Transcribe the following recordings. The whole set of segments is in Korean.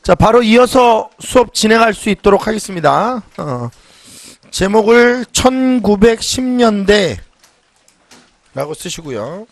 자, 바로 이어서 수업 진행할 수 있도록 하겠습니다. 제목을 1910년대 라고 쓰시고요.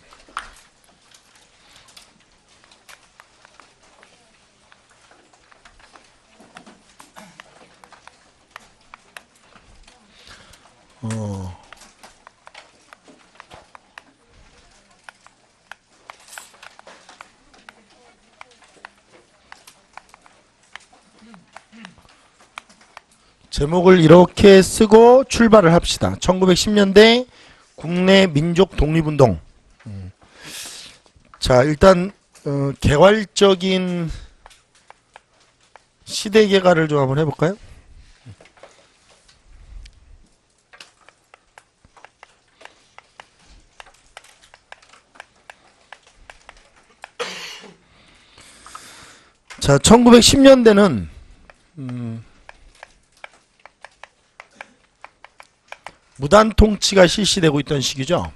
제목을 이렇게 쓰고 출발을 합시다. 1910년대 국내 민족 독립운동. 자, 일단 개괄적인 시대 개괄을 좀 한번 해볼까요? 자, 1910년대는 무단 통치가 실시되고 있던 시기죠.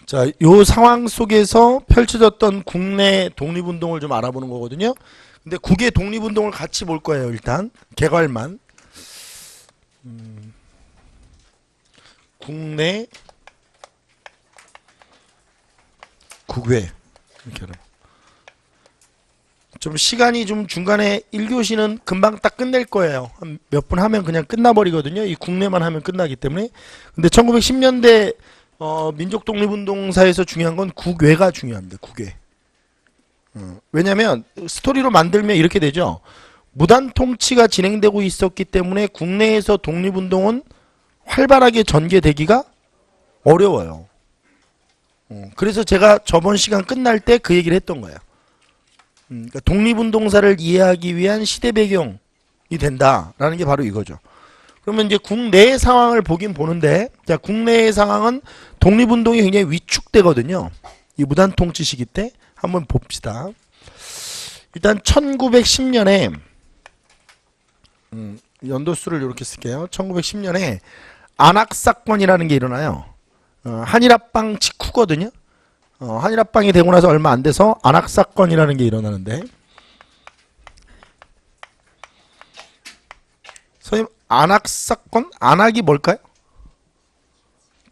자, 요 상황 속에서 펼쳐졌던 국내 독립운동을 좀 알아보는 거거든요. 근데 국외 독립운동을 같이 볼 거예요. 일단 개괄만. 국내 국외 이렇게 좀 시간이 좀 중간에 1교시는 금방 딱 끝낼 거예요. 몇 분 하면 그냥 끝나버리거든요. 이 국내만 하면 끝나기 때문에. 근데 1910년대 민족 독립운동사에서 중요한 건 국외가 중요합니다. 국외. 왜냐면 스토리로 만들면 이렇게 되죠. 무단 통치가 진행되고 있었기 때문에 국내에서 독립운동은 활발하게 전개되기가 어려워요. 그래서 제가 저번 시간 끝날 때 그 얘기를 했던 거예요. 그러니까 독립운동사를 이해하기 위한 시대 배경이 된다라는 게 바로 이거죠. 그러면 이제 국내의 상황을 보긴 보는데, 자, 국내의 상황은 독립운동이 굉장히 위축되거든요. 이 무단 통치 시기 때 한번 봅시다. 일단 1910년에 연도수를 이렇게 쓸게요. 1910년에 안학사건이라는 게 일어나요. 한일합방 직후거든요. 한일합방이 되고 나서 얼마 안 돼서 안학사건이라는 게 일어나는데, 선생님, 안학사건? 안학이 뭘까요?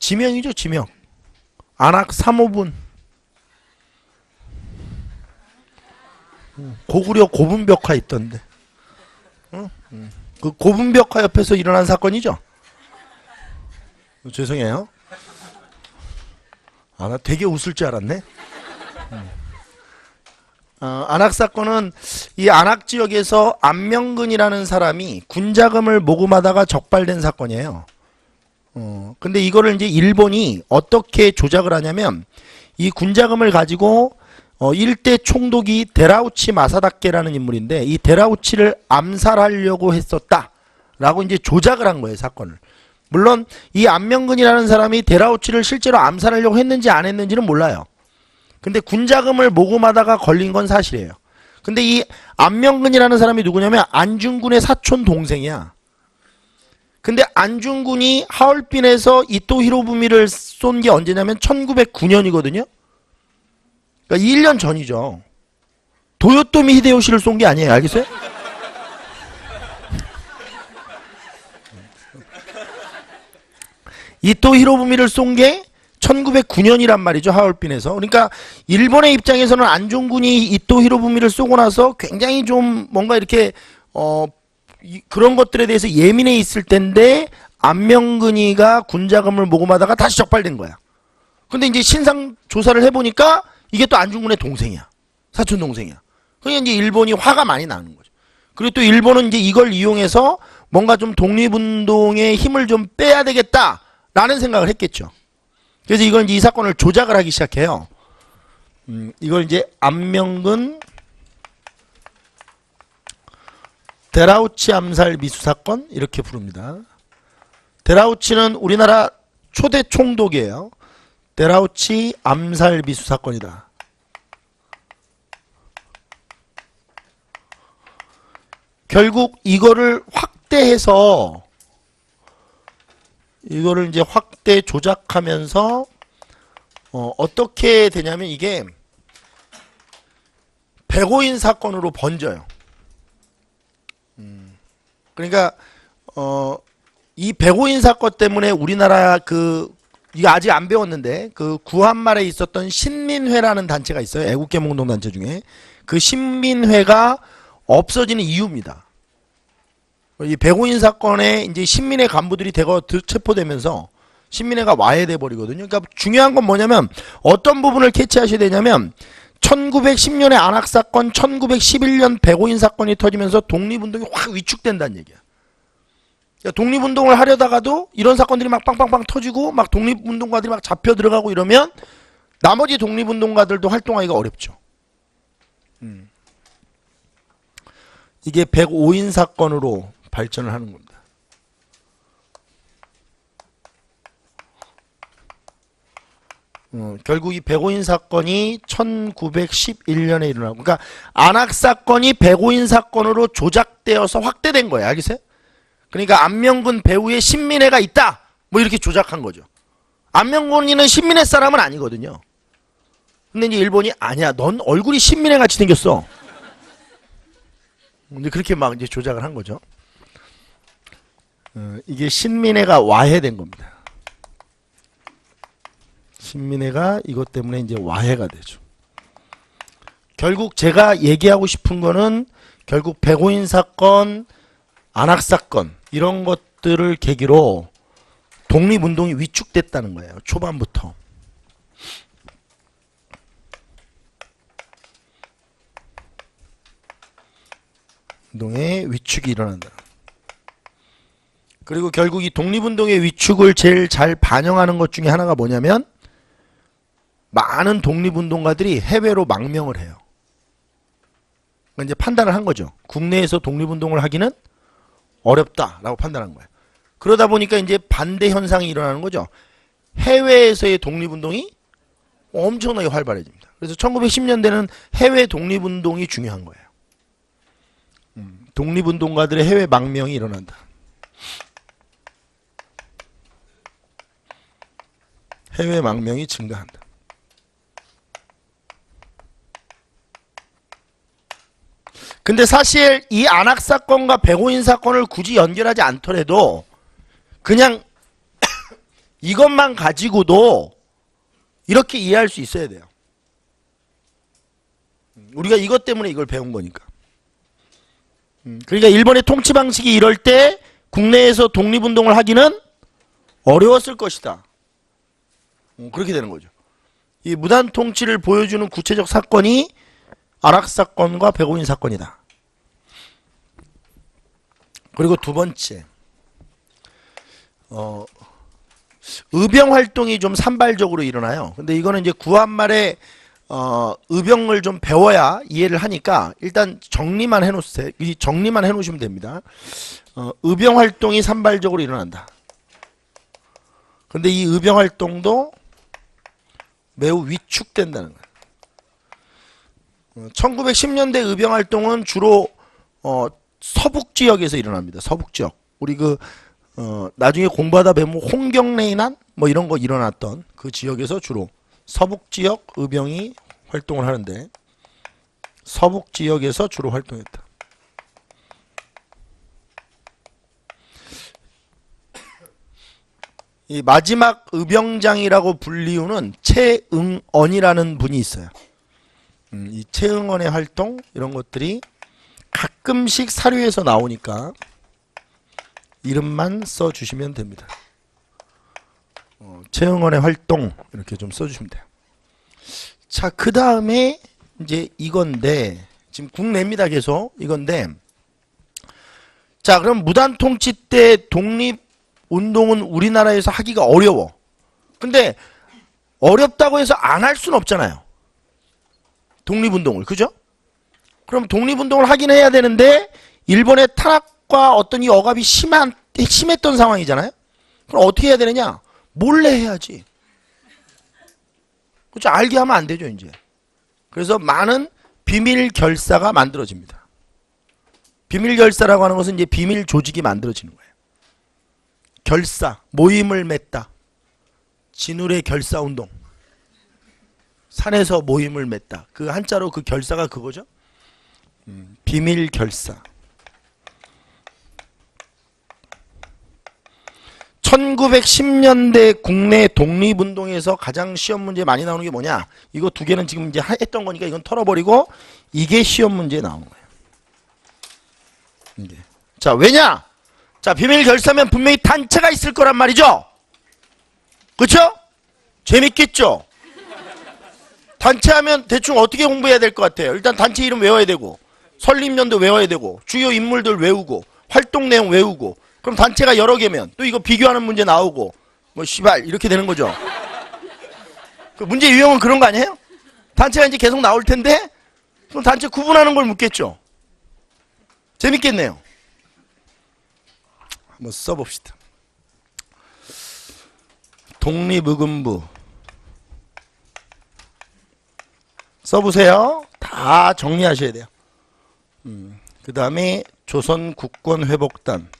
지명이죠, 지명. 안학 3호분. 고구려 고분벽화 있던데. 그 고분벽화 옆에서 일어난 사건이죠? 죄송해요. 나 되게 웃을 줄 알았네. 안학 사건은 이 안학 지역에서 안명근이라는 사람이 군자금을 모금하다가 적발된 사건이에요. 근데 이거를 이제 일본이 어떻게 조작을 하냐면, 이 군자금을 가지고 일대 총독이 데라우치 마사다케라는 인물인데, 이 데라우치를 암살하려고 했었다라고 이제 조작을 한 거예요, 사건을. 물론 이 안명근이라는 사람이 데라우치를 실제로 암살하려고 했는지 안 했는지는 몰라요. 근데 군자금을 모금하다가 걸린 건 사실이에요. 근데 이 안명근이라는 사람이 누구냐면 안중근의 사촌 동생이야. 근데 안중근이 하얼빈에서 이토 히로부미를 쏜 게 언제냐면 1909년이거든요. 그러니까 1년 전이죠. 도요토미 히데요시를 쏜 게 아니에요. 알겠어요? 이토 히로부미를 쏜 게 1909년이란 말이죠. 하얼빈에서. 그러니까 일본의 입장에서는 안중근이 이토 히로부미를 쏘고 나서 굉장히 좀 뭔가 이렇게 그런 것들에 대해서 예민해 있을 텐데, 안명근이가 군자금을 모금하다가 다시 적발된 거야. 근데 이제 신상 조사를 해보니까 이게 또 안중근의 동생이야. 사촌 동생이야. 그러니까 이제 일본이 화가 많이 나는 거죠. 그리고 또 일본은 이제 이걸 이용해서 뭔가 좀 독립운동의 힘을 좀 빼야 되겠다 라는 생각을 했겠죠. 그래서 이건 이제 이 사건을 조작을 하기 시작해요. 이걸 이제 안명근 데라우치 암살 미수 사건 이렇게 부릅니다. 데라우치는 우리나라 초대 총독이에요. 데라우치 암살 미수 사건이다. 결국 이거를 확대해서 때 조작하면서 어떻게 되냐면 이게 백오인 사건으로 번져요. 그러니까 이 백오인 사건 때문에 우리나라 이거 아직 안 배웠는데 그 구한말에 있었던 신민회라는 단체가 있어요. 애국개몽운동 단체 중에 그 신민회가 없어지는 이유입니다. 이 백오인 사건에 이제 신민회 간부들이 대거 체포되면서 신민회가 와해돼 버리거든요. 그러니까 중요한 건 뭐냐면 어떤 부분을 캐치하셔야 되냐면 1910년에 안학사건, 1911년 백오인 사건이 터지면서 독립운동이 확 위축된다는 얘기야. 그러니까 독립운동을 하려다가도 이런 사건들이 막 빵빵빵 터지고 막 독립운동가들이 막 잡혀 들어가고 이러면 나머지 독립운동가들도 활동하기가 어렵죠. 이게 105인 사건으로 발전을 하는 겁니다. 결국 이 105인 사건이 1911년에 일어나고, 그러니까 안학 사건이 105인 사건으로 조작되어서 확대된 거예요. 알겠어요? 그러니까 안명근 배우의 신민회가 있다, 뭐 이렇게 조작한 거죠. 안명근이는 신민회 사람은 아니거든요. 근데 이제 일본이 아니야, 넌 얼굴이 신민회 같이 생겼어. 근데 그렇게 막 이제 조작을 한 거죠. 이게 신민회가 와해된 겁니다. 신민회가 이것 때문에 이제 와해가 되죠. 결국 제가 얘기하고 싶은 거는 결국 백오인 사건, 안학 사건 이런 것들을 계기로 독립운동이 위축됐다는 거예요. 초반부터. 운동의 위축이 일어난다. 그리고 결국 이 독립운동의 위축을 제일 잘 반영하는 것 중에 하나가 뭐냐면 많은 독립운동가들이 해외로 망명을 해요. 이제 판단을 한 거죠. 국내에서 독립운동을 하기는 어렵다라고 판단한 거예요. 그러다 보니까 이제 반대 현상이 일어나는 거죠. 해외에서의 독립운동이 엄청나게 활발해집니다. 그래서 1910년대는 해외 독립운동이 중요한 거예요. 독립운동가들의 해외 망명이 일어난다. 해외 망명이 증가한다. 근데 사실 이 안학 사건과 백오인 사건을 굳이 연결하지 않더라도 그냥 이것만 가지고도 이렇게 이해할 수 있어야 돼요. 우리가 이것 때문에 이걸 배운 거니까. 그러니까 일본의 통치 방식이 이럴 때 국내에서 독립운동을 하기는 어려웠을 것이다. 그렇게 되는 거죠. 이 무단 통치를 보여주는 구체적 사건이 안학 사건과 백오인 사건이다. 그리고 두 번째, 의병 활동이 좀 산발적으로 일어나요. 근데 이거는 이제 구한말에 의병을 좀 배워야 이해를 하니까 일단 정리만 해놓으세요. 정리만 해놓으시면 됩니다. 의병 활동이 산발적으로 일어난다. 근데 이 의병 활동도 매우 위축된다는 거예요. 1910년대 의병 활동은 주로 서북 지역에서 일어납니다. 서북 지역. 우리 나중에 공부하다 보면 홍경래인한 뭐 이런 거 일어났던 그 지역에서 주로 서북 지역 의병이 활동을 하는데 서북 지역에서 주로 활동했다. 이 마지막 의병장이라고 불리우는 최응언이라는 분이 있어요. 이 최응언의 활동 이런 것들이 가끔씩 사료에서 나오니까 이름만 써주시면 됩니다. 최응언의 활동 이렇게 좀 써주시면 돼요. 자, 그 다음에 이제 이건데 지금 국내입니다. 계속 이건데, 자, 그럼 무단 통치 때 독립운동은 우리나라에서 하기가 어려워. 근데 어렵다고 해서 안 할 수는 없잖아요. 독립운동을. 그죠? 그럼 독립운동을 하긴 해야 되는데 일본의 탄압과 어떤 이 억압이 심했던 상황이잖아요. 그럼 어떻게 해야 되느냐? 몰래 해야지. 그렇죠? 알게 하면 안 되죠, 이제. 그래서 많은 비밀 결사가 만들어집니다. 비밀 결사라고 하는 것은 이제 비밀 조직이 만들어지는 거예요. 결사, 모임을 맺다. 진울의 결사운동. 산에서 모임을 맺다. 그 한자로 그 결사가 그거죠. 비밀 결사. 1910년대 국내 독립운동에서 가장 시험 문제에 많이 나오는 게 뭐냐? 이거 두 개는 지금 이제 했던 거니까 이건 털어버리고 이게 시험 문제에 나오는 거예요. 이게. 자, 왜냐? 자, 비밀 결사면 분명히 단체가 있을 거란 말이죠. 그렇죠? 재밌겠죠? 단체하면 대충 어떻게 공부해야 될 것 같아요? 일단 단체 이름 외워야 되고 설립년도 외워야 되고 주요 인물들 외우고 활동 내용 외우고 그럼 단체가 여러 개면 또 이거 비교하는 문제 나오고 뭐 씨발 이렇게 되는 거죠. 그 문제 유형은 그런 거 아니에요? 단체가 이제 계속 나올 텐데 그럼 단체 구분하는 걸 묻겠죠. 재밌겠네요. 한번 써봅시다. 독립의금부 써보세요. 다 정리하셔야 돼요. 그 다음에 조선국권회복단,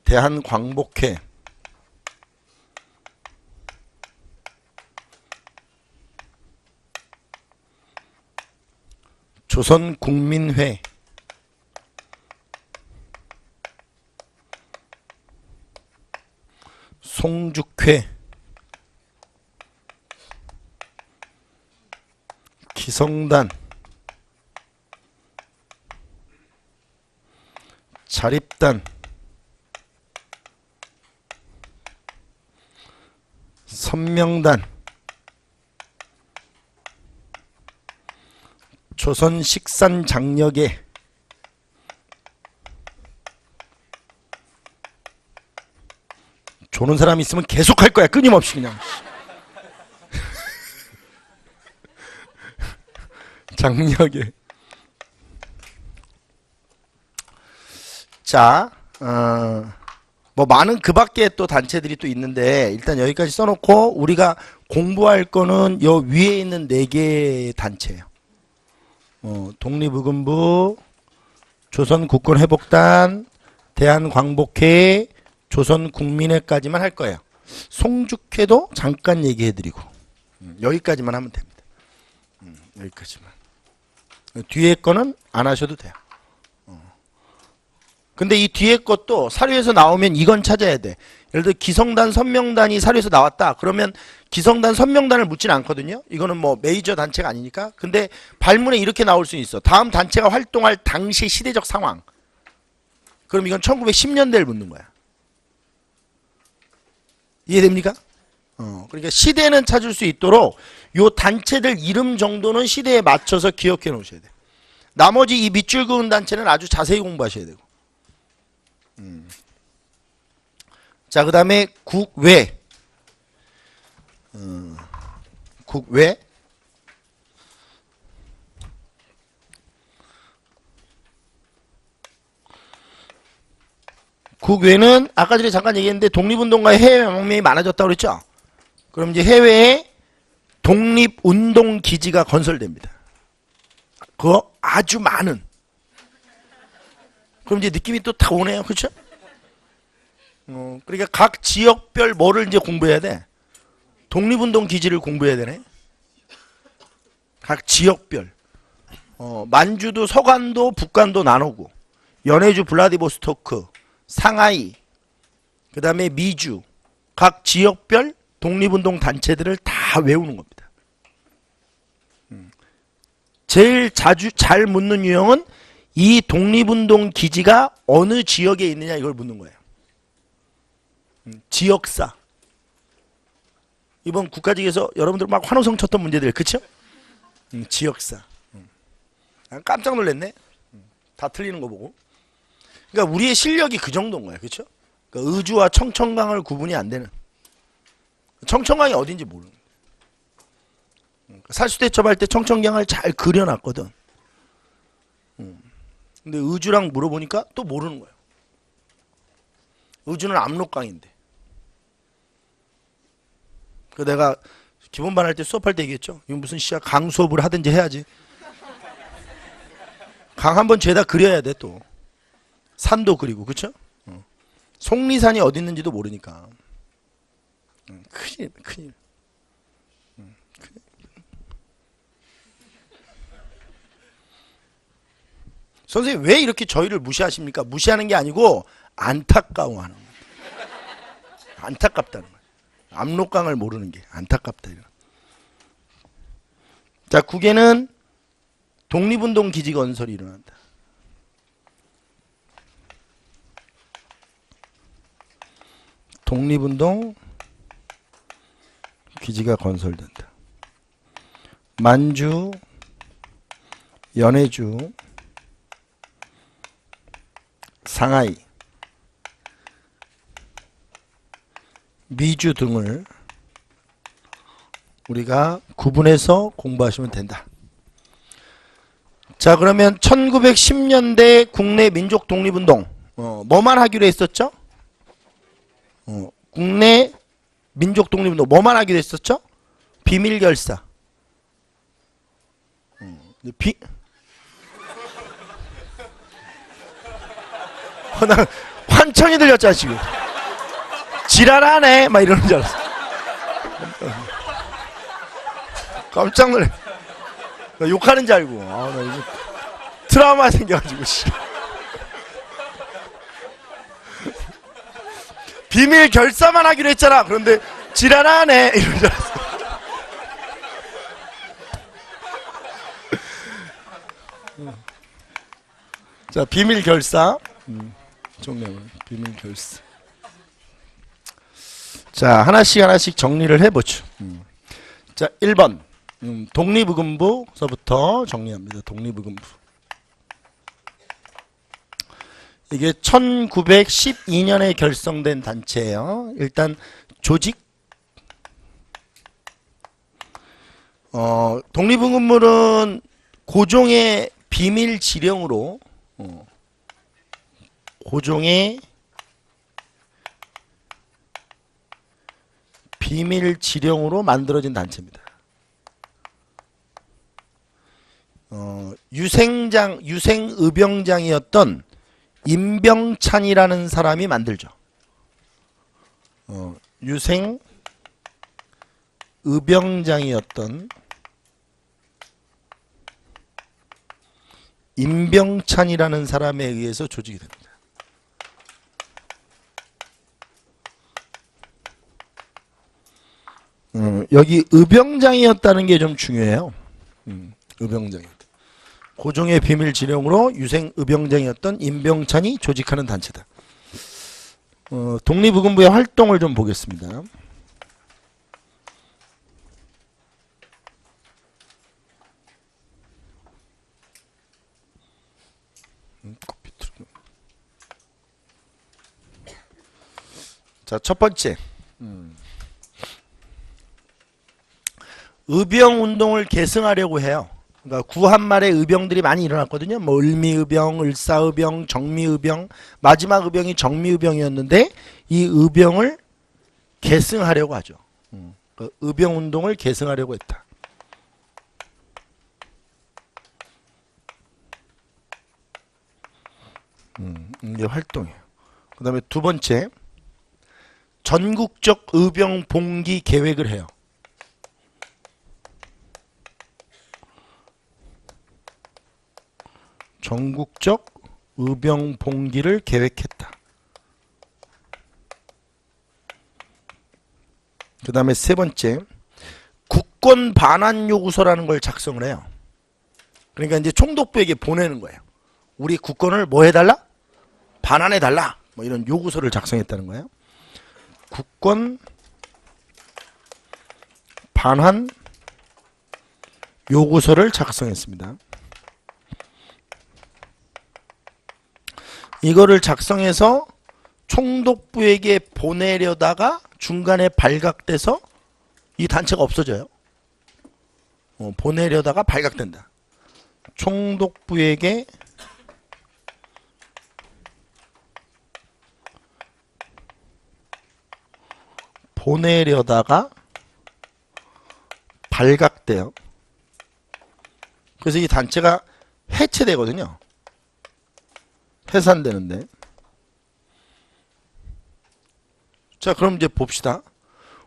대한광복회, 조선국민회, 송죽회, 기성단, 자립단, 선명단, 조선식산장려계, 조는 사람 있으면 계속 할 거야. 끊임없이 그냥. 장려계. 자, 뭐 많은 그 밖에 또 단체들이 또 있는데 일단 여기까지 써놓고 우리가 공부할 거는 요 위에 있는 4개의 단체예요. 독립의금부, 조선국권회복단, 대한광복회, 조선국민회까지만 할 거예요. 송죽회도 잠깐 얘기해드리고 여기까지만 하면 됩니다. 여기까지만. 뒤에 거는 안 하셔도 돼요. 근데 이 뒤에 것도 사료에서 나오면 이건 찾아야 돼. 예를 들어 기성단, 선명단이 사료에서 나왔다. 그러면 기성단, 선명단을 묻진 않거든요. 이거는 뭐 메이저 단체가 아니니까. 근데 발문에 이렇게 나올 수 있어. 다음 단체가 활동할 당시 시대적 상황. 그럼 이건 1910년대를 묻는 거야. 이해됩니까? 그러니까 시대는 찾을 수 있도록 요 단체들 이름 정도는 시대에 맞춰서 기억해 놓으셔야 돼요. 나머지 이 밑줄 그은 단체는 아주 자세히 공부하셔야 되고. 자, 그 다음에 국외. 국외. 국외는 아까 전에 잠깐 얘기했는데 독립운동가의 해외 망명이 많아졌다고 그랬죠? 그럼 이제 해외에 독립운동기지가 건설됩니다. 그거 아주 많은. 그럼 이제 느낌이 또 다 오네요. 그렇죠? 그러니까 각 지역별 뭐를 이제 공부해야 돼? 독립운동기지를 공부해야 되네. 각 지역별. 만주도 서간도 북간도 나누고 연해주 블라디보스토크 상하이 그 다음에 미주 각 지역별 독립운동 단체들을 다 외우는 겁니다. 제일 자주 잘 묻는 유형은 이 독립운동 기지가 어느 지역에 있느냐 이걸 묻는 거예요. 지역사. 이번 국가직에서 여러분들 막 환호성 쳤던 문제들 그쵸? 지역사. 깜짝 놀랐네. 다 틀리는 거 보고. 그러니까 우리의 실력이 그 정도인 거야. 그쵸? 그러니까 의주와 청천강을 구분이 안 되는. 청천강이 어딘지 모르는 거야. 살수대첩 할 때 청천강을 잘 그려놨거든. 근데 의주랑 물어보니까 또 모르는 거예요. 의주는 압록강인데. 그 내가 기본반 할 때 수업할 때 얘기했죠. 이거 무슨 씨야 강 수업을 하든지 해야지. 강 한번 죄다 그려야 돼 또. 산도 그리고 그쵸? 속리산이 어디 있는지도 모르니까. 큰일, 큰일. 선생님 왜 이렇게 저희를 무시하십니까? 무시하는 게 아니고 안타까워하는 거예요. 안타깝다는 거예요. 압록강을 모르는 게 안타깝다. 자, 9개는 독립운동 기지 건설이 일어난다. 독립운동 기지가 건설된다. 만주, 연해주, 상하이, 미주 등을 우리가 구분해서 공부하시면 된다. 자, 그러면 1910년대 국내 민족 독립운동 뭐만 하기로 했었죠? 국내 민족 독립운동 뭐만 하기로 했었죠? 비밀결사. 나 환청이 들렸잖아 지금. 지랄하네 막 이러는 줄 알았어. 깜짝 놀래. 나 욕하는 줄 알고. 나 이거 트라우마 생겨가지고. 비밀 결사만 하기로 했잖아. 그런데 지랄하네 이러는 줄 알았어. 자, 비밀 결사. 종류는 비밀 결사. 자, 하나씩 정리를 해보죠. 자, 1번 독립의금부서부터 정리합니다. 독립의금부. 이게 1912년에 결성된 단체예요. 일단 조직. 독립의금부는 고종의 비밀 지령으로 고종의 비밀 지령으로 만들어진 단체입니다. 유생의병장이었던 임병찬이라는 사람이 만들죠. 유생의병장이었던 임병찬이라는 사람에 의해서 조직이 됩니다. 여기 의병장이었다는 게 좀 중요해요. 의병장이었다. 고종의 비밀 지령으로 유생 의병장이었던 임병찬이 조직하는 단체다. 독립의금부의 활동을 좀 보겠습니다. 자, 첫 번째. 의병운동을 계승하려고 해요. 그러니까 구한말에 의병들이 많이 일어났거든요. 뭐 을미의병, 을사의병, 정미의병, 마지막 의병이 정미의병이었는데 이 의병을 계승하려고 하죠. 그 의병운동을 계승하려고 했다. 이게 활동이에요. 그 다음에 두 번째, 전국적 의병 봉기 계획을 해요. 전국적 의병 봉기를 계획했다. 그 다음에 세 번째, 국권 반환 요구서라는 걸 작성을 해요. 그러니까 이제 총독부에게 보내는 거예요. 우리 국권을 뭐 해달라? 반환해달라. 뭐 이런 요구서를 작성했다는 거예요. 국권 반환 요구서를 작성했습니다. 이거를 작성해서 총독부에게 보내려다가 중간에 발각돼서 이 단체가 없어져요. 보내려다가 발각된다. 총독부에게 보내려다가 발각돼요. 그래서 이 단체가 해체되거든요. 해산되는데. 자, 그럼 이제 봅시다.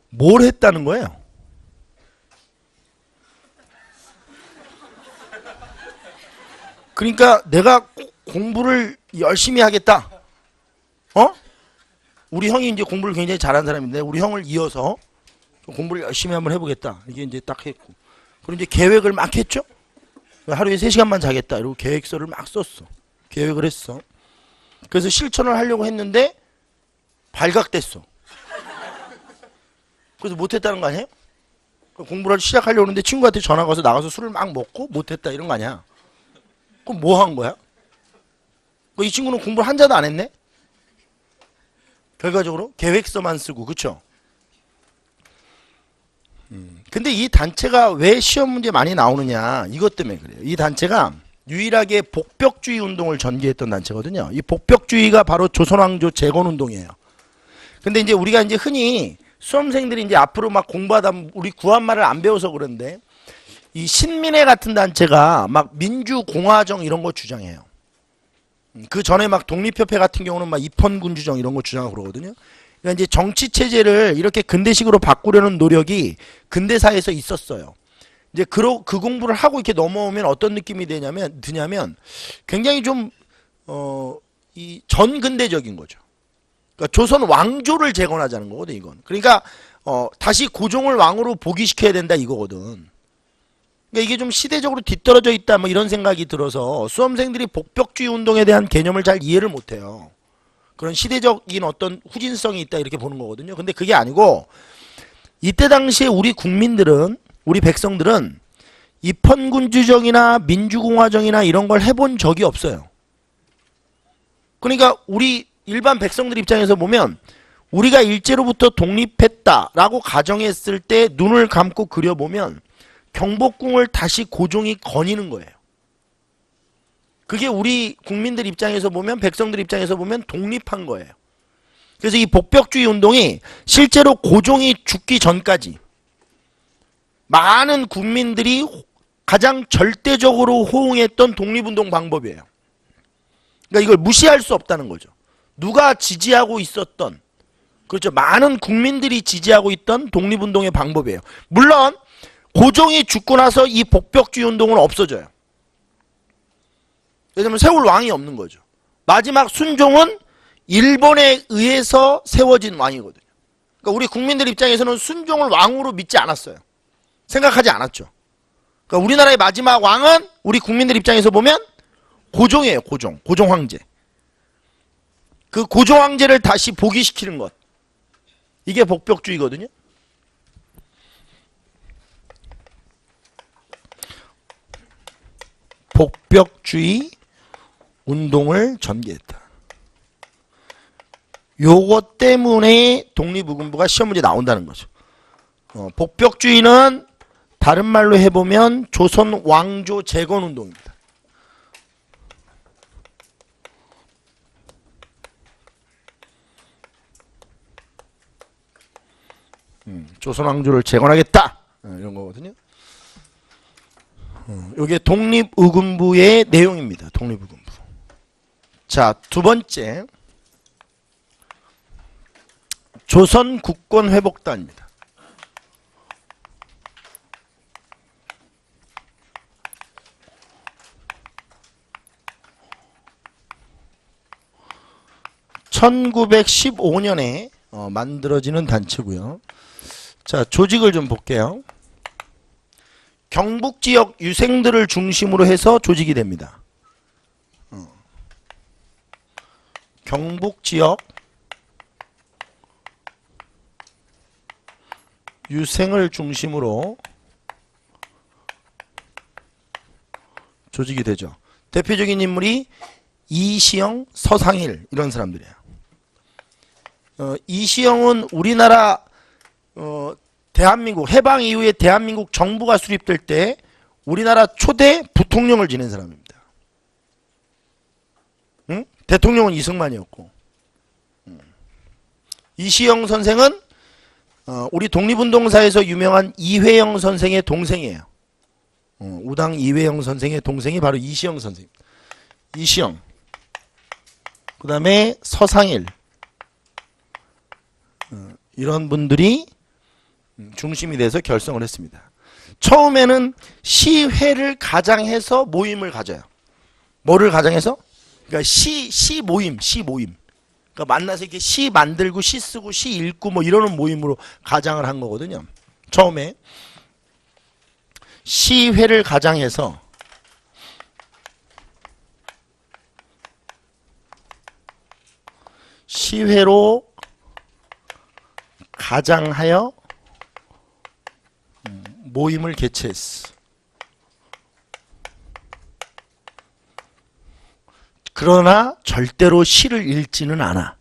뭘 했다는 거예요? 그러니까 내가 공부를 열심히 하겠다. 어? 우리 형이 이제 공부를 굉장히 잘하는 사람인데 우리 형을 이어서 공부를 열심히 한번 해보겠다. 이게 이제 딱 했고. 그리고 이제 계획을 막 했죠. 하루에 3시간만 자겠다. 이러고 계획서를 막 썼어. 계획을 했어. 그래서 실천을 하려고 했는데 발각됐어. 그래서 못했다는 거 아니에요? 공부를 시작하려고 하는데 친구한테 전화가 와서 나가서 술을 막 먹고 못했다 이런 거 아니야? 그럼 뭐 한 거야? 이 친구는 공부를 한 자도 안 했네? 결과적으로 계획서만 쓰고, 그쵸? 근데 이 단체가 왜 시험 문제 많이 나오느냐, 이것 때문에 그래요. 이 단체가 유일하게 복벽주의 운동을 전개했던 단체거든요. 이 복벽주의가 바로 조선왕조 재건운동이에요. 근데 이제 우리가 이제 흔히 수험생들이 이제 앞으로 막 공부하다 우리 구한말을 안 배워서 그런데 이 신민회 같은 단체가 막 민주공화정 이런 거 주장해요. 그 전에 막 독립협회 같은 경우는 막 입헌군주정 이런 거 주장하고 그러거든요. 그러니까 이제 정치 체제를 이렇게 근대식으로 바꾸려는 노력이 근대사에서 있었어요. 이제 그 공부를 하고 이렇게 넘어오면 어떤 느낌이 드냐면 굉장히 좀 이 전근대적인 거죠. 그러니까 조선 왕조를 재건하자는 거거든 이건. 그러니까 다시 고종을 왕으로 복위시켜야 된다 이거거든. 그러니까 이게 좀 시대적으로 뒤떨어져 있다 뭐 이런 생각이 들어서 수험생들이 복벽주의 운동에 대한 개념을 잘 이해를 못해요. 그런 시대적인 어떤 후진성이 있다 이렇게 보는 거거든요. 근데 그게 아니고 이때 당시에 우리 국민들은 우리 백성들은 입헌군주정이나 민주공화정이나 이런 걸 해본 적이 없어요. 그러니까 우리 일반 백성들 입장에서 보면 우리가 일제로부터 독립했다라고 가정했을 때 눈을 감고 그려보면 경복궁을 다시 고종이 거니는 거예요. 그게 우리 국민들 입장에서 보면 백성들 입장에서 보면 독립한 거예요. 그래서 이 복벽주의 운동이 실제로 고종이 죽기 전까지 많은 국민들이 가장 절대적으로 호응했던 독립운동 방법이에요. 그러니까 이걸 무시할 수 없다는 거죠. 누가 지지하고 있었던, 그렇죠, 많은 국민들이 지지하고 있던 독립운동의 방법이에요. 물론 고종이 죽고 나서 이 복벽주의 운동은 없어져요. 왜냐면 세울 왕이 없는 거죠. 마지막 순종은 일본에 의해서 세워진 왕이거든요. 그러니까 우리 국민들 입장에서는 순종을 왕으로 믿지 않았어요. 생각하지 않았죠. 그러니까 우리나라의 마지막 왕은 우리 국민들 입장에서 보면 고종이에요. 고종 황제. 그 고종 황제를 다시 복위시키는 것, 이게 복벽주의거든요. 복벽주의 운동을 전개했다. 요것 때문에 독립의금부가 시험 문제 나온다는 거죠. 복벽주의는 다른 말로 해보면 조선 왕조 재건 운동입니다. 조선 왕조를 재건하겠다 이런 거거든요. 이게 독립의금부의 내용입니다. 독립의금부. 자, 두 번째, 조선 국권 회복단입니다. (1915년에) 만들어지는 단체고요. 자, 조직을 좀 볼게요. 경북 지역 유생들을 중심으로 해서 조직이 됩니다. 경북 지역 유생을 중심으로 조직이 되죠. 대표적인 인물이 이시영, 서상일 이런 사람들이에요. 이시영은 우리나라 대한민국 해방 이후에 대한민국 정부가 수립될 때 우리나라 초대 부통령을 지낸 사람입니다. 응? 대통령은 이승만이었고, 이시영 선생은 우리 독립운동사에서 유명한 이회영 선생의 동생이에요. 우당 이회영 선생의 동생이 바로 이시영 선생입니다. 이시영. 그 다음에 서상일, 이런 분들이 중심이 돼서 결성을 했습니다. 처음에는 시회를 가장해서 모임을 가져요. 뭐를 가장해서? 그러니까 시 모임. 그러니까 만나서 이렇게 시 만들고 시 쓰고 시 읽고 뭐 이러는 모임으로 가장을 한 거거든요. 처음에 시회를 가장해서 시회로 가장하여 모임을 개최했어. 그러나 절대로 시를 읽지는 않아.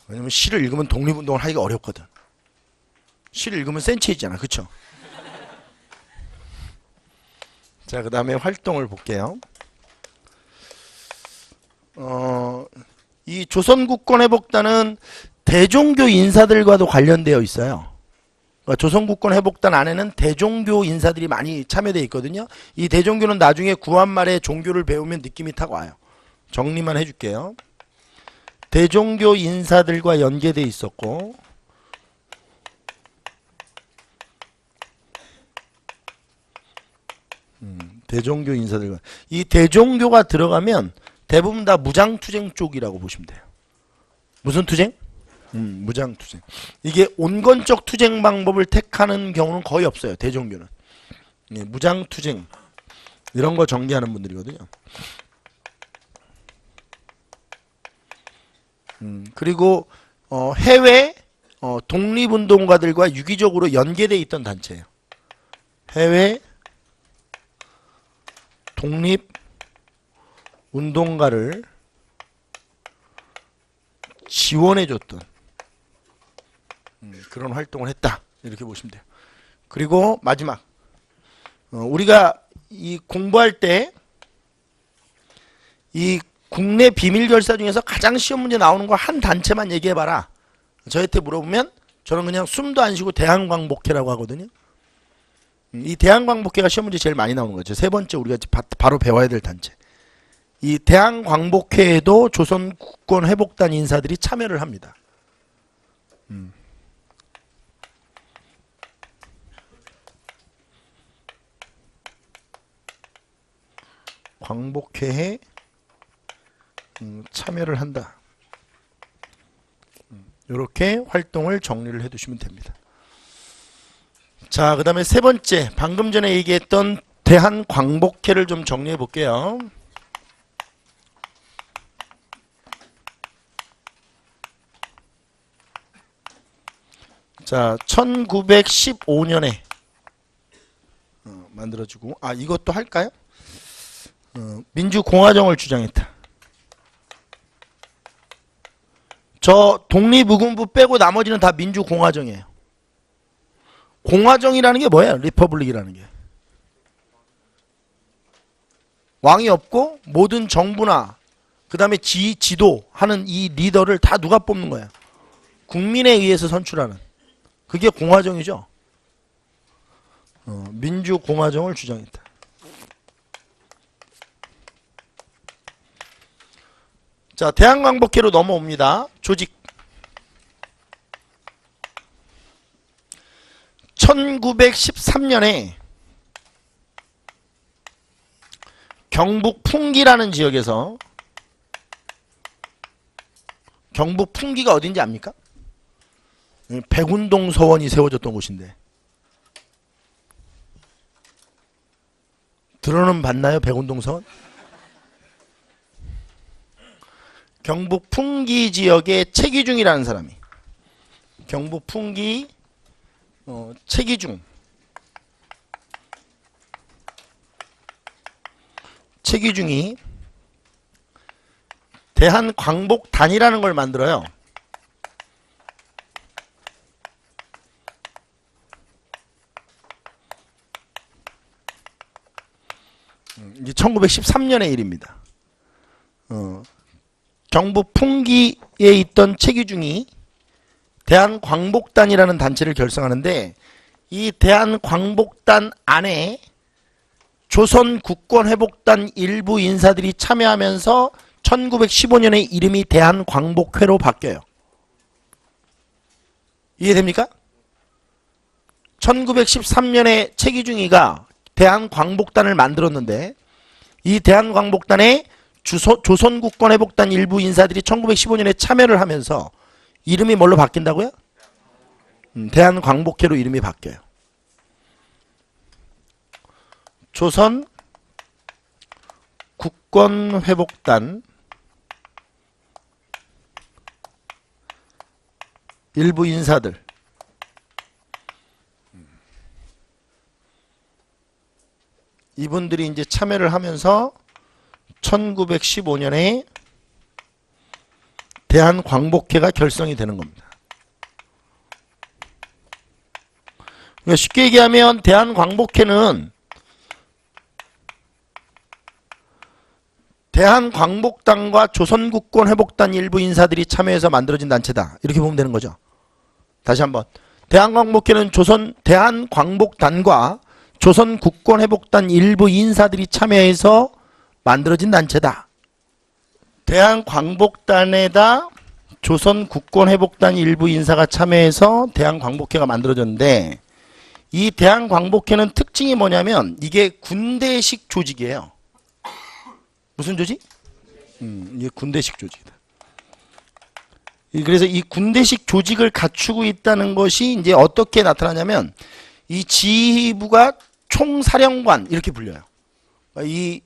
왜냐면 시를 읽으면 독립운동을 하기가 어렵거든. 시를 읽으면 센치해지잖아. 그쵸? 자, 그 다음에 활동을 볼게요. 이 조선국권회복단은 대종교 인사들과도 관련되어 있어요. 그러니까 조선국권회복단 안에는 대종교 인사들이 많이 참여되어 있거든요. 이 대종교는 나중에 구한말에 종교를 배우면 느낌이 탁 와요. 정리만 해줄게요. 대종교 인사들과 연계되어 있었고, 대종교 인사들과, 이 대종교가 들어가면 대부분 다 무장투쟁 쪽이라고 보시면 돼요. 무슨 투쟁? 무장투쟁. 이게 온건적 투쟁 방법을 택하는 경우는 거의 없어요. 대종교는. 예, 무장투쟁 이런 거 전개하는 분들이거든요. 그리고 해외 독립운동가들과 유기적으로 연계되어 있던 단체예요. 해외 독립운동가를 지원해줬던 그런 활동을 했다. 이렇게 보시면 돼요. 그리고 마지막, 우리가 이 공부할 때 이 국내 비밀결사 중에서 가장 시험 문제 나오는 거 한 단체만 얘기해봐라. 저한테 물어보면 저는 그냥 숨도 안 쉬고 대한광복회라고 하거든요. 이 대한광복회가 시험 문제 제일 많이 나오는 거죠. 세 번째 우리가 바로 배워야 될 단체. 이 대한광복회에도 조선국권회복단 인사들이 참여를 합니다. 광복회에 참여를 한다. 이렇게 활동을 정리를 해두시면 됩니다. 자, 그 다음에 세 번째, 방금 전에 얘기했던 대한광복회를 좀 정리해 볼게요. 자, 1915년에 만들어지고, 이것도 할까요? 민주공화정을 주장했다. 저 독립의군부 빼고 나머지는 다 민주공화정이에요. 공화정이라는 게 뭐예요? 리퍼블릭이라는 게. 왕이 없고 모든 정부나 그 다음에 지도하는 이 리더를 다 누가 뽑는 거야? 국민에 의해서 선출하는. 그게 공화정이죠. 민주공화정을 주장했다. 자, 대한광복회로 넘어옵니다. 조직. 1913년에 경북 풍기라는 지역에서, 경북 풍기가 어딘지 압니까? 백운동 서원이 세워졌던 곳인데 들어는 봤나요? 백운동 서원? 경북 풍기 지역의 최기중이라는 사람이, 경북 풍기 최기중이 대한광복단이라는 걸 만들어요. 이게 1913년의 일입니다. 경북 풍기에 있던 최기중이 대한광복단이라는 단체를 결성하는데, 이 대한광복단 안에 조선 국권회복단 일부 인사들이 참여하면서 1915년에 이름이 대한광복회로 바뀌어요. 이해됩니까? 1913년에 최기중이가 대한광복단을 만들었는데 이 대한광복단에 조선국권회복단 일부 인사들이 1915년에 참여를 하면서 이름이 뭘로 바뀐다고요? 대한광복회로 이름이 바뀌어요. 조선 국권회복단 일부 인사들 이분들이 이제 참여를 하면서 1915년에 대한광복회가 결성이 되는 겁니다. 그러니까 쉽게 얘기하면 대한광복회는 대한광복단과 조선국권회복단 일부 인사들이 참여해서 만들어진 단체다. 이렇게 보면 되는 거죠. 다시 한번. 대한광복회는 대한광복단과 조선국권회복단 일부 인사들이 참여해서 만들어진 단체다. 대한광복단에다 조선국권회복단 일부 인사가 참여해서 대한광복회가 만들어졌는데 이 대한광복회는 특징이 뭐냐면 이게 군대식 조직이에요. 무슨 조직? 이게 군대식 조직이다. 그래서 이 군대식 조직을 갖추고 있다는 것이 이제 어떻게 나타나냐면 이 지휘부가 총사령관 이렇게 불려요. 이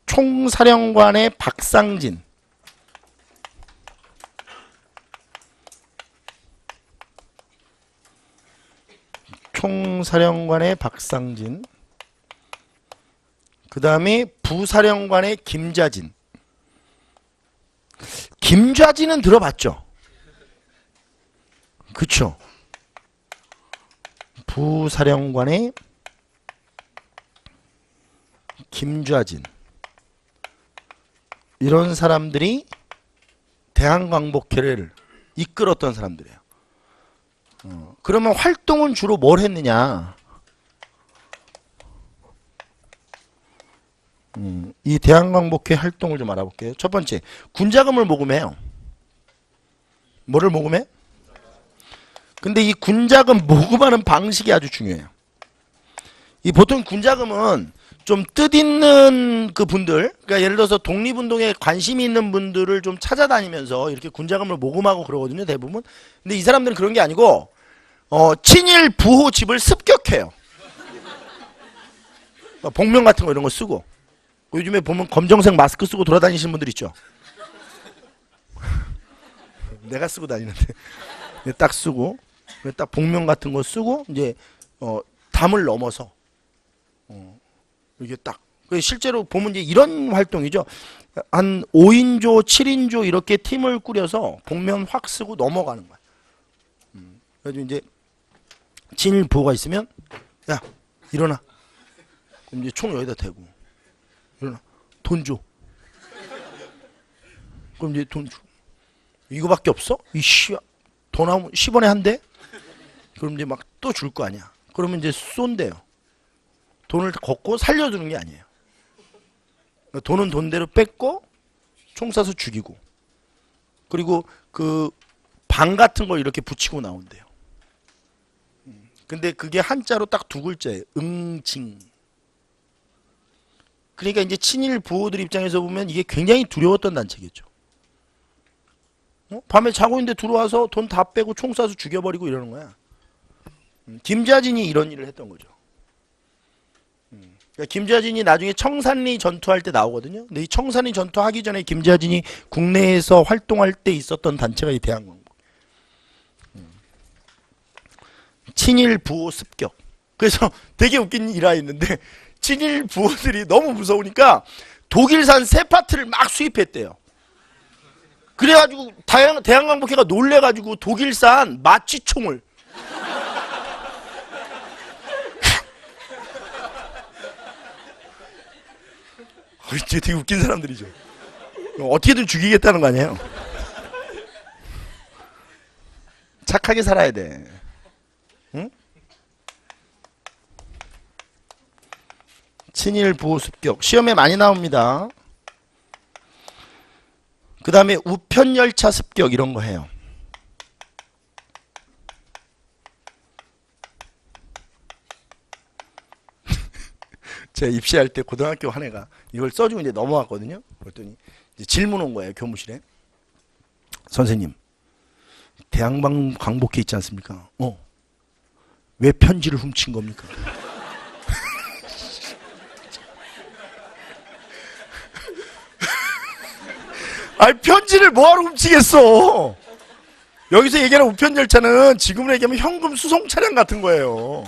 총사령관의 박상진, 총사령관의 박상진, 그 다음에 부사령관의 김좌진. 김좌진은 들어봤죠? 그쵸? 부사령관의 김좌진. 이런 사람들이 대한광복회를 이끌었던 사람들이에요. 그러면 활동은 주로 뭘 했느냐? 이 대한광복회 활동을 좀 알아볼게요. 첫 번째, 군자금을 모금해요. 뭐를 모금해? 근데 이 군자금 모금하는 방식이 아주 중요해요. 이 보통 군자금은 좀 뜻있는 그 분들, 그러니까 예를 들어서 독립운동에 관심이 있는 분들을 좀 찾아다니면서 이렇게 군자금을 모금하고 그러거든요, 대부분. 근데 이 사람들은 그런 게 아니고, 친일 부호 집을 습격해요. 복면 같은 거 이런 거 쓰고. 요즘에 보면 검정색 마스크 쓰고 돌아다니시는 분들 있죠. 내가 쓰고 다니는데 딱 쓰고 딱 복면 같은 거 쓰고 이제 담을 넘어서 이게 딱 실제로 보면 이제 이런 활동이죠. 한 5인조, 7인조 이렇게 팀을 꾸려서 복면 확 쓰고 넘어가는 거야. 그래서 이제 친일 부호가 있으면 야 일어나. 그럼 이제 총 여기다 대고. 돈 줘. 그럼 이제 돈 줘. 이거밖에 없어? 이씨, 돈 하면 10원에 한 대? 그럼 이제 막 또 줄 거 아니야. 그러면 이제 쏜대요. 돈을 걷고 살려주는 게 아니에요. 돈은 돈대로 뺏고 총 쏴서 죽이고. 그리고 그 방 같은 걸 이렇게 붙이고 나온대요. 근데 그게 한자로 딱 두 글자예요. 응징. 그러니까 이제 친일 부호들 입장에서 보면 이게 굉장히 두려웠던 단체겠죠. 밤에 자고 있는데 들어와서 돈 다 빼고 총 쏴서 죽여버리고 이러는 거야. 김좌진이 이런 일을 했던 거죠. 그러니까 김좌진이 나중에 청산리 전투할 때 나오거든요. 근데 이 청산리 전투하기 전에 김좌진이 국내에서 활동할 때 있었던 단체가 이 대한광복. 친일 부호 습격. 그래서 되게 웃긴 일화 있는데 친일 부호들이 너무 무서우니까 독일산 세파트를 막 수입했대요. 그래가지고 대한광복회가 놀래가지고 독일산 마취총을 진짜 되게 웃긴 사람들이죠. 어떻게든 죽이겠다는 거 아니에요. 착하게 살아야 돼. 응? 친일 부호 습격. 시험에 많이 나옵니다. 그 다음에 우편열차 습격 이런 거 해요. 제가 입시할 때 고등학교 한 애가 이걸 써주고 이제 넘어왔거든요. 그랬더니 이제 질문 온 거예요. 교무실에. 선생님, 대항방 광복회 있지 않습니까? 왜 편지를 훔친 겁니까? 아니 편지를 뭐하러 훔치겠어. 여기서 얘기하는 우편열차는 지금으로 얘기하면 현금 수송 차량 같은 거예요.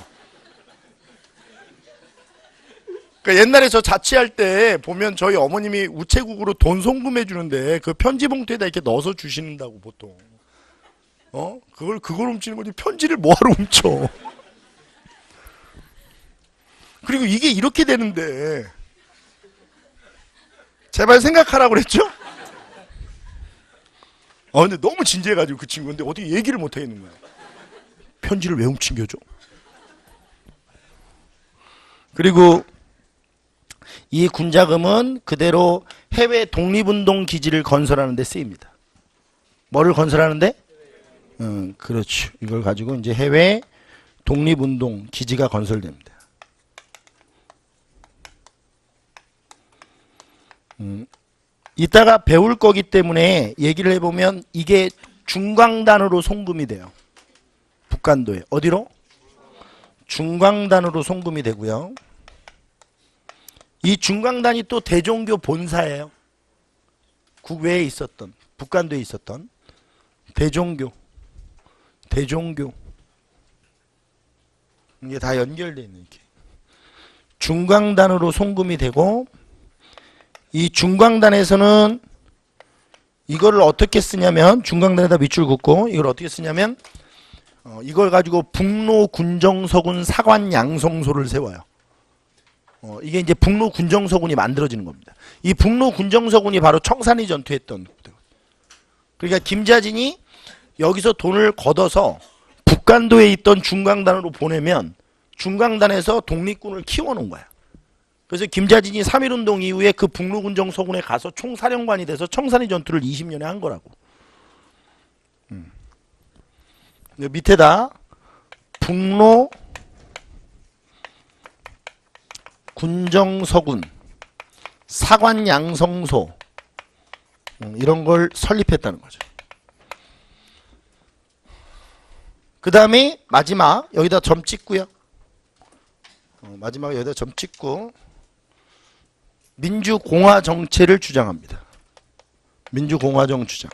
그러니까 옛날에 저 자취할 때 보면 저희 어머님이 우체국으로 돈 송금해 주는데 그 편지 봉투에다 이렇게 넣어서 주신다고 보통. 그걸 훔치는 거지 편지를 뭐하러 훔쳐. 그리고 이게 이렇게 되는데 제발 생각하라고 그랬죠? 근데 너무 진지해가지고 그 친구인데 어떻게 얘기를 못 하겠는 거야. 편지를 왜 훔친겨줘? 그리고 이 군자금은 그대로 해외 독립운동 기지를 건설하는 데 쓰입니다. 뭐를 건설하는데? 그렇죠. 이걸 가지고 이제 해외 독립운동 기지가 건설됩니다. 이따가 배울 거기 때문에 얘기를 해보면 이게 중광단으로 송금이 돼요. 북간도에. 어디로? 중광단으로 송금이 되고요. 이 중광단이 또 대종교 본사예요. 국외에 있었던, 북간도에 있었던 대종교. 이게 다 연결되어 있는 이렇게. 중광단으로 송금이 되고 이 중광단에서는 이거를 어떻게 쓰냐면 중광단에다 밑줄 긋고 이걸 어떻게 쓰냐면 이걸 가지고 북로 군정서군 사관 양성소를 세워요. 이게 이제 북로 군정서군이 만들어지는 겁니다. 이 북로 군정서군이 바로 청산리 전투했던. 그러니까 김자진이 여기서 돈을 걷어서 북간도에 있던 중광단으로 보내면 중광단에서 독립군을 키워놓은 거야. 그래서 김자진이 3.1운동 이후에 그 북로군정서군에 가서 총사령관이 돼서 청산리 전투를 20년에 한 거라고. 밑에다 북로 군정서군 사관 양성소 이런 걸 설립했다는 거죠. 그 다음에 마지막 여기다 점 찍고요. 마지막에 여기다 점 찍고 민주공화 정체를 주장합니다. 민주공화정 주장.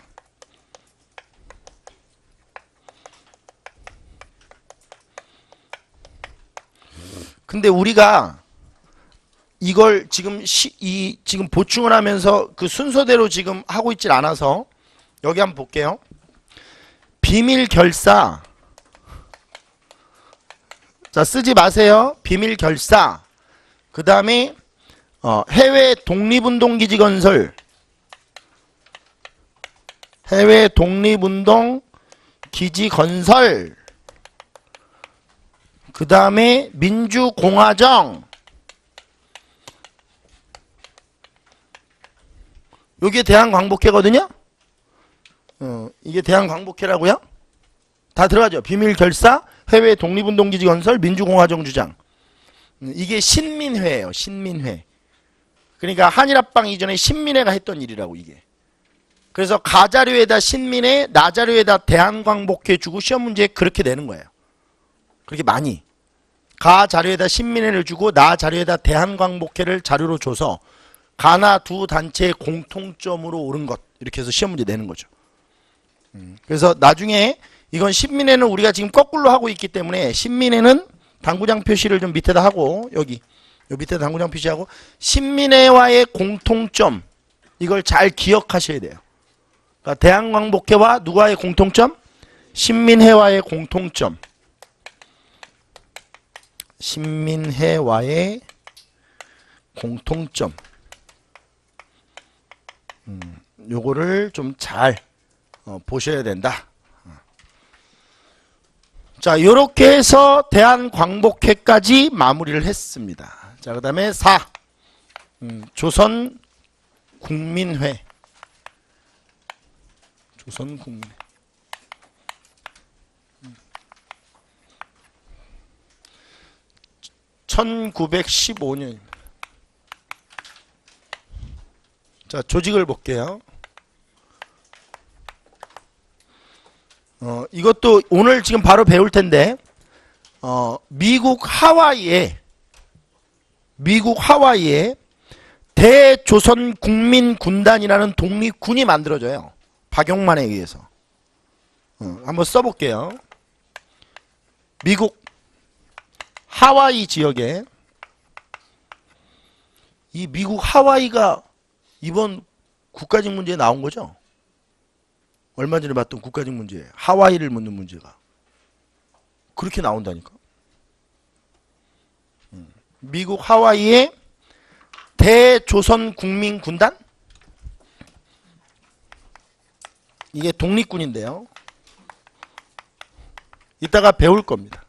근데 우리가 이걸 지금 지금 보충을 하면서 그 순서대로 지금 하고 있질 않아서 여기 한번 볼게요. 비밀 결사. 자, 쓰지 마세요. 비밀 결사. 그 다음에 해외 독립운동 기지 건설. 해외 독립운동 기지 건설. 그 다음에 민주공화정. 이게 대한광복회거든요. 이게 대한광복회라고요. 다 들어가죠. 비밀 결사, 해외 독립운동기지 건설, 민주공화정 주장. 이게 신민회예요. 신민회. 그러니까 한일합방 이전에 신민회가 했던 일이라고 이게. 그래서 가자료에다 신민회, 나자료에다 대한광복회 주고 시험 문제에 그렇게 내는 거예요. 그렇게 많이. 가자료에다 신민회를 주고 나자료에다 대한광복회를 자료로 줘서 가나 두 단체의 공통점으로 옳은 것 이렇게 해서 시험 문제 내는 거죠. 그래서 나중에 이건 신민회는 우리가 지금 거꾸로 하고 있기 때문에 신민회는 당구장 표시를 좀 밑에다 하고 여기 요 밑에 당구장 표시하고 신민회와의 공통점 이걸 잘 기억하셔야 돼요. 그러니까 대한광복회와 누구와의 공통점? 신민회와의 공통점. 신민회와의 공통점. 요거를 좀 잘 보셔야 된다. 자, 요렇게 해서 대한광복회까지 마무리를 했습니다. 자, 그 다음에 4. 조선국민회. 조선국민회. 1915년. 자, 조직을 볼게요. 이것도 오늘 지금 바로 배울 텐데, 미국 하와이에 대조선국민군단이라는 독립군이 만들어져요. 박용만에 의해서. 한번 써볼게요. 미국 하와이 지역에, 이 미국 하와이가 이번 국가직 문제에 나온 거죠? 얼마 전에 봤던 국가직 문제, 하와이를 묻는 문제가 그렇게 나온다니까. 미국 하와이의 대조선국민군단, 이게 독립군인데요. 이따가 배울 겁니다.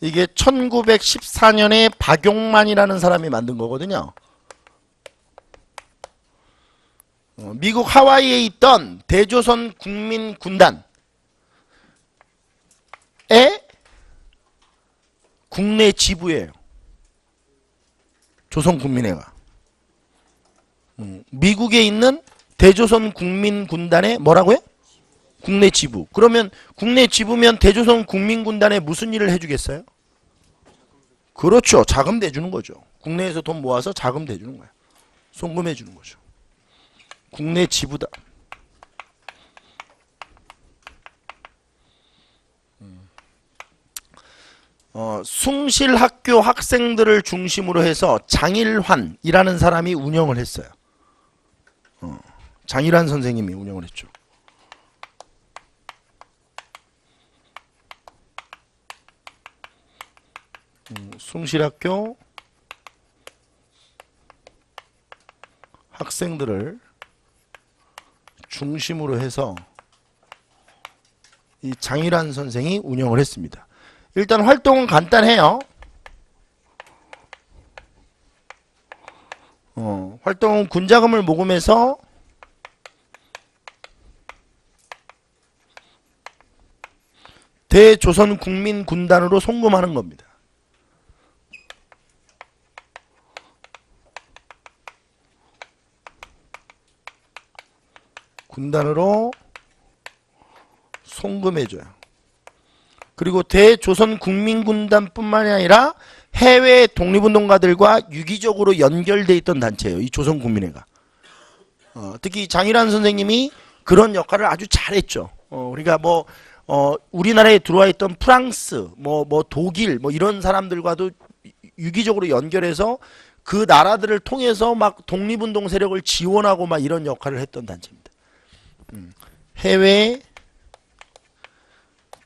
이게 1914년에 박용만이라는 사람이 만든 거거든요. 미국 하와이에 있던 대조선 국민군단의 국내 지부예요. 조선국민회가. 미국에 있는 대조선 국민군단의 뭐라고요? 국내 지부. 그러면 국내 지부면 대조선 국민군단에 무슨 일을 해주겠어요? 그렇죠. 자금 대주는 거죠. 국내에서 돈 모아서 자금 대주는 거예요. 송금해 주는 거죠. 국내 지부다. 숭실학교 학생들을 중심으로 해서 장일환이라는 사람이 운영을 했어요. 장일환 선생님이 운영을 했죠. 숭실학교 학생들을 중심으로 해서 이 장일환 선생이 운영을 했습니다. 일단 활동은 간단해요. 활동은 군자금을 모금해서 대조선 국민군단으로 송금하는 겁니다. 군단으로 송금해줘요. 그리고 대조선 국민군단뿐만이 아니라 해외 독립운동가들과 유기적으로 연결돼 있던 단체예요. 이 조선국민회가. 특히 장일환 선생님이 그런 역할을 아주 잘했죠. 우리가 우리나라에 들어와 있던 프랑스, 독일, 이런 사람들과도 유기적으로 연결해서 그 나라들을 통해서 막 독립운동 세력을 지원하고 막 이런 역할을 했던 단체입니다. 해외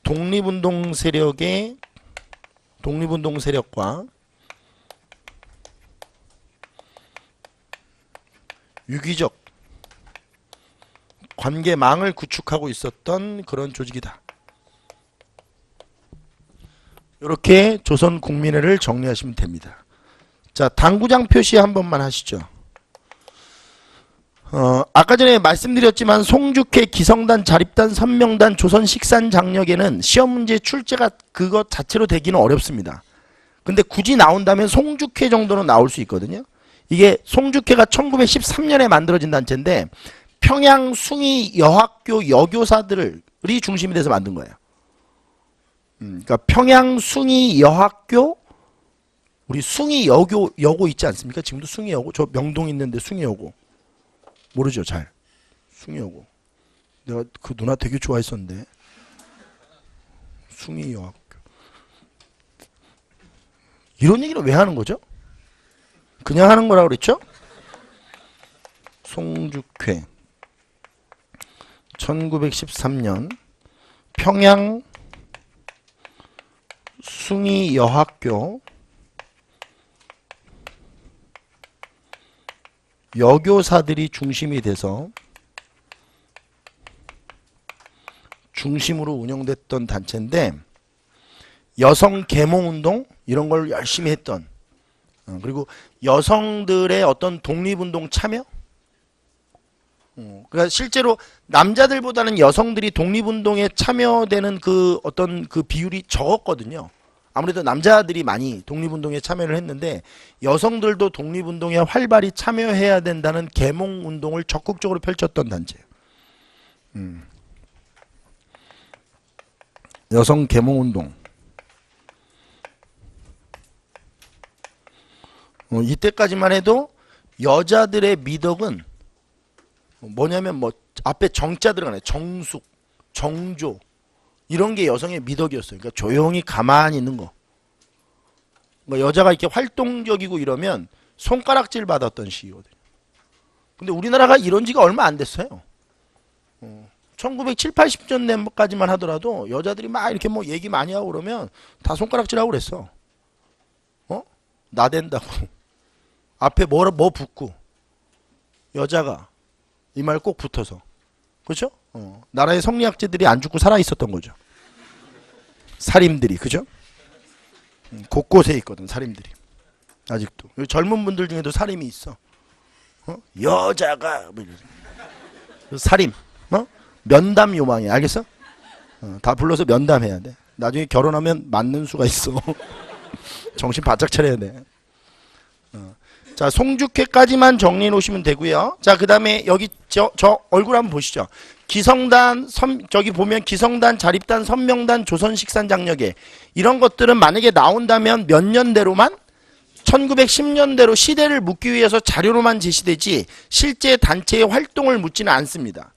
독립운동 세력과 유기적 관계망을 구축하고 있었던 그런 조직이다. 이렇게 조선국민회를 정리하시면 됩니다. 자, 당구장 표시 한 번만 하시죠. 아까 전에 말씀드렸지만 송죽회, 기성단, 자립단, 선명단, 조선식산 장력에는 시험 문제 출제가 그것 자체로 되기는 어렵습니다. 근데 굳이 나온다면 송죽회 정도는 나올 수 있거든요. 이게 송죽회가 1913년에 만들어진 단체인데 평양 숭이 여학교 여교사들이 중심이 돼서 만든 거예요. 그러니까 평양 숭이 여학교, 우리 숭이 여고 있지 않습니까? 지금도 숭이 여고, 저 명동 있는데 숭이 여고 모르죠, 잘. 숭이여고. 내가 그 누나 되게 좋아했었는데. 숭이여학교. 이런 얘기를 왜 하는 거죠? 그냥 하는 거라고 그랬죠? 송죽회. 1913년 평양 숭이여학교 여교사들이 중심이 돼서 중심으로 운영됐던 단체인데 여성 계몽운동 이런 걸 열심히 했던 그리고 여성들의 어떤 독립운동 참여? 그러니까 실제로 남자들보다는 여성들이 독립운동에 참여되는 그 어떤 그 비율이 적었거든요. 아무래도 남자들이 많이 독립운동에 참여를 했는데 여성들도 독립운동에 활발히 참여해야 된다는 계몽운동을 적극적으로 펼쳤던 단체예요. 여성 계몽운동. 이때까지만 해도 여자들의 미덕은 뭐냐면 뭐 앞에 정자 들어가네. 정숙, 정조 이런 게 여성의 미덕이었어요. 그러니까 조용히 가만히 있는 거. 뭐 여자가 이렇게 활동적이고 이러면 손가락질 받았던 시기거든요. 근데 우리나라가 이런 지가 얼마 안 됐어요. 1970, 80년대까지만 하더라도 여자들이 막 이렇게 뭐 얘기 많이 하고 그러면 다 손가락질하고 그랬어. 나댄다고. 앞에 뭐 붙고. 여자가 이 말 꼭 붙어서. 그죠? 나라의 성리학자들이 안 죽고 살아 있었던 거죠. 살인들이. 그죠? 곳곳에 있거든, 살인들이. 아직도. 젊은 분들 중에도 살인이 있어. 여자가. 뭐 살인. 면담 요망이야. 알겠어? 다 불러서 면담해야 돼. 나중에 결혼하면 맞는 수가 있어. 정신 바짝 차려야 돼. 자, 송죽회까지만 정리해 놓으시면 되고요. 자, 그 다음에 여기 저 얼굴 한번 보시죠. 기성단, 저기 보면 기성단, 자립단, 선명단, 조선식산 장려계 이런 것들은 만약에 나온다면 몇 년대로만 1910년대로 시대를 묻기 위해서 자료로만 제시되지 실제 단체의 활동을 묻지는 않습니다.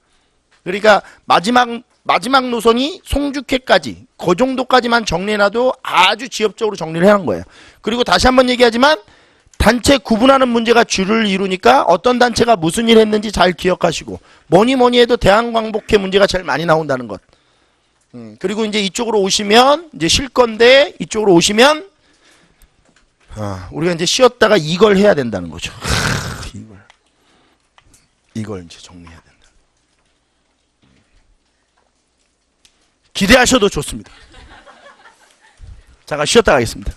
그러니까 마지막 노선이 송죽회까지 그 정도까지만 정리해놔도 아주 지엽적으로 정리를 해놓은 거예요. 그리고 다시 한번 얘기하지만 단체 구분하는 문제가 주를 이루니까 어떤 단체가 무슨 일 했는지 잘 기억하시고 뭐니 해도 대한광복회 문제가 제일 많이 나온다는 것. 그리고 이제 이쪽으로 오시면 이제 쉴 건데 이쪽으로 오시면 우리가 이제 쉬었다가 이걸 해야 된다는 거죠. 이걸 이제 정리해야 된다. 기대하셔도 좋습니다. 잠깐 쉬었다 가겠습니다.